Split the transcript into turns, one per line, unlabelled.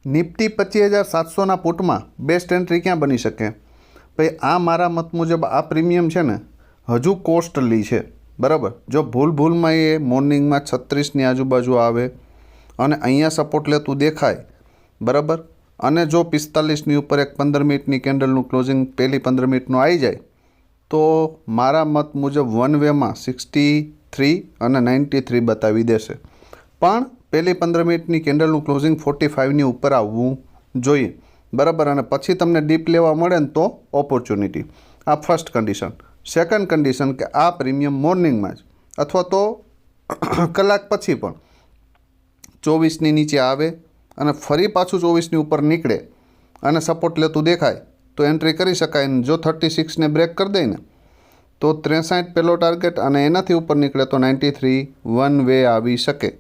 Nifty 25,700ના પુટમાં best entry ક્યાં બની શકે? ભાઈ આ મારા મત મુજબ આ પ્રીમિયમ છે ને હજુ કોસ્ટલી છે, બરાબર. જો ભૂલમાં એ મોર્નિંગમાં 36ની આજુબાજુ આવે અને અહીંયા સપોર્ટ લેતું દેખાય, બરાબર, અને જો 45ની ઉપર એક 15 મિનિટની કેન્ડલનું ક્લોઝિંગ પહેલી 15 મિનિટનું આવી જાય તો મારા મત મુજબ વન વેમાં 63 અને 93 બતાવી દેશે. પણ પહેલી 15 મિનિટની કેન્ડલનું ક્લોઝિંગ 45ની ઉપર આવવું જોઈએ, બરાબર. અને પછી તમને ડીપ લેવા મળે ને તો ઓપોર્ચ્યુનિટી. આ ફર્સ્ટ કન્ડિશન. સેકન્ડ કન્ડિશન કે આ પ્રીમિયમ મોર્નિંગમાં જ અથવા તો કલાક પછી પણ 24ની નીચે આવે અને ફરી પાછું 24ની ઉપર નીકળે અને સપોર્ટ લેતું દેખાય તો એન્ટ્રી કરી શકાય. ને જો 36ને બ્રેક કરી દે ને તો 63 પહેલો ટાર્ગેટ અને એનાથી ઉપર નીકળે તો 93 વન વે આવી શકે.